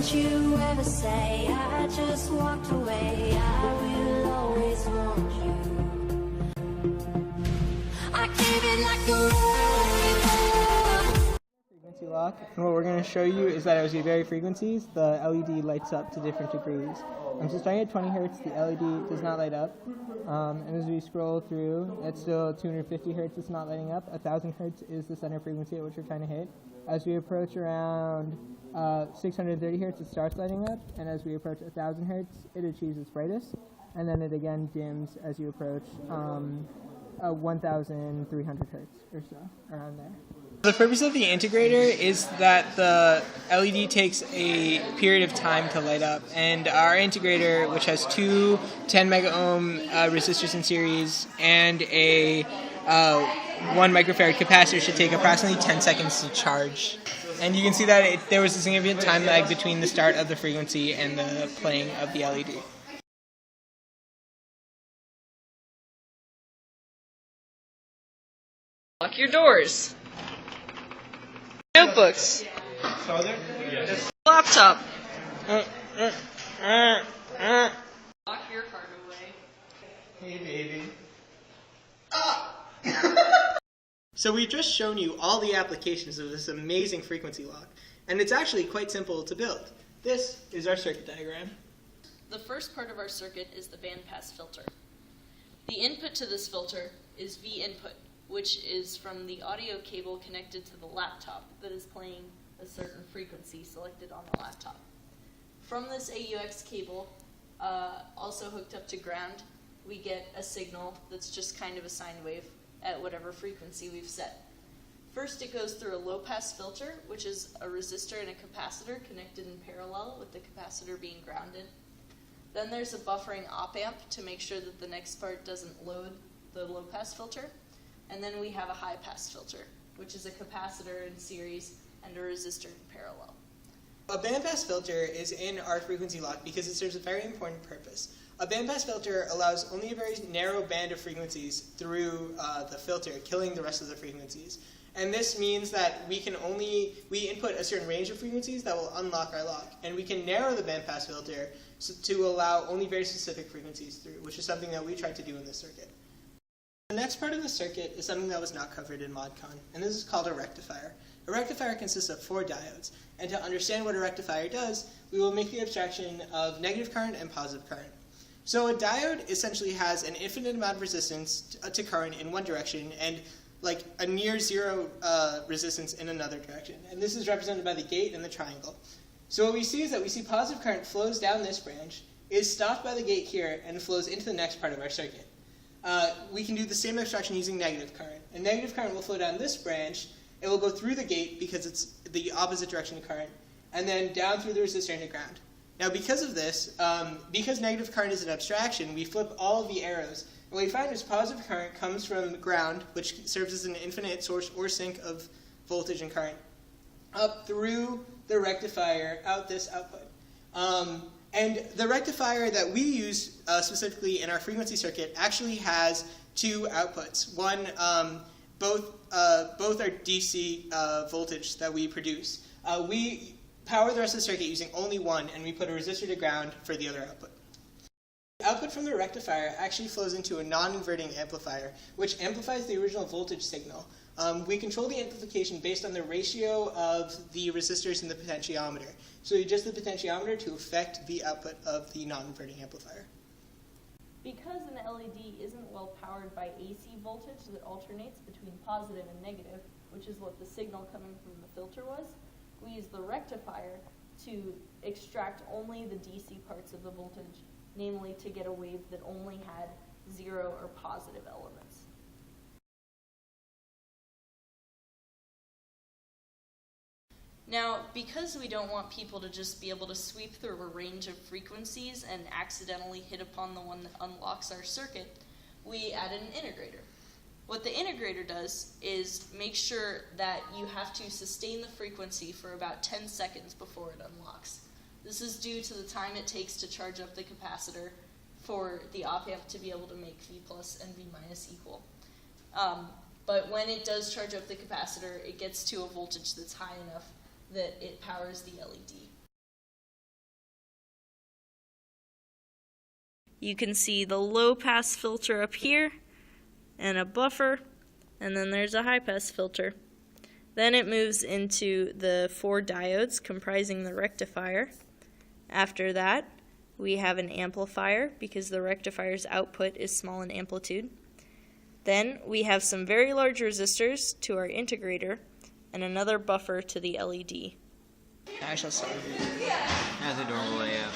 Don't you ever say I just walked away. I will always want you. I came in like a frequency lock, and what we're going to show you is that as we vary frequencies, the LED lights up to different degrees. So starting at 20 hertz, the LED does not light up, and as we scroll through, it's still 250 hertz, it's not lighting up. 1000 hertz is the center frequency at which we're trying to hit. As we approach around 630 hertz, it starts lighting up, and as we approach 1000 hertz, it achieves its brightest, and then it again dims as you approach 1300 hertz or so, around there. The purpose of the integrator is that the LED takes a period of time to light up, and our integrator, which has two 10 mega ohm resistors in series and a 1 microfarad capacitor, should take approximately 10 seconds to charge. And you can see that there was a significant time lag between the start of the frequency and the playing of the LED. Lock your doors. Notebooks. Laptop. Lock your card away. Hey, baby. So we've just shown you all the applications of this amazing frequency lock, and it's actually quite simple to build. This is our circuit diagram. The first part of our circuit is the bandpass filter. The input to this filter is V input, which is from the audio cable connected to the laptop that is playing a certain frequency selected on the laptop. From this AUX cable, also hooked up to ground, we get a signal that's just kind of a sine wave at whatever frequency we've set. First, it goes through a low-pass filter, which is a resistor and a capacitor connected in parallel with the capacitor being grounded. Then there's a buffering op-amp to make sure that the next part doesn't load the low-pass filter. And then we have a high-pass filter, which is a capacitor in series and a resistor in parallel. A bandpass filter is in our frequency lock because it serves a very important purpose. A bandpass filter allows only a very narrow band of frequencies through the filter, killing the rest of the frequencies. And this means that we input a certain range of frequencies that will unlock our lock. And we can narrow the bandpass filter to allow only very specific frequencies through, which is something that we tried to do in this circuit. The next part of the circuit is something that was not covered in ModCon, and this is called a rectifier. A rectifier consists of 4 diodes, and to understand what a rectifier does, we will make the abstraction of negative current and positive current. So a diode essentially has an infinite amount of resistance to current in one direction and like a near zero resistance in another direction. And this is represented by the gate and the triangle. So what we see is that we see positive current flows down this branch, is stopped by the gate here, and flows into the next part of our circuit. We can do the same abstraction using negative current. And negative current will flow down this branch. It will go through the gate because it's the opposite direction of current, and then down through the resistor into ground. Now because of this, because negative current is an abstraction, we flip all of the arrows. And what we find is positive current comes from ground, which serves as an infinite source or sink of voltage and current, up through the rectifier, out this output. And the rectifier that we use specifically in our frequency circuit actually has 2 outputs. One, both are DC voltage that we produce. We power the rest of the circuit using only one, and we put a resistor to ground for the other output. The output from the rectifier actually flows into a non-inverting amplifier, which amplifies the original voltage signal. We control the amplification based on the ratio of the resistors in the potentiometer. So we adjust the potentiometer to affect the output of the non-inverting amplifier. Because an LED isn't well powered by AC voltage that alternates between positive and negative, which is what the signal coming from the filter was, we use the rectifier to extract only the DC parts of the voltage, namely to get a wave that only had 0 or positive elements. Now, because we don't want people to just be able to sweep through a range of frequencies and accidentally hit upon the one that unlocks our circuit, we added an integrator. What the integrator does is make sure that you have to sustain the frequency for about 10 seconds before it unlocks. This is due to the time it takes to charge up the capacitor for the op-amp to be able to make V plus and V minus equal. But when it does charge up the capacitor, it gets to a voltage that's high enough that it powers the LED. you can see the low pass filter up here and a buffer, and then there's a high pass filter. Then it moves into the 4 diodes comprising the rectifier. After that, we have an amplifier because the rectifier's output is small in amplitude. Then we have some very large resistors to our integrator and another buffer to the LED. I shall start. As a normal AF.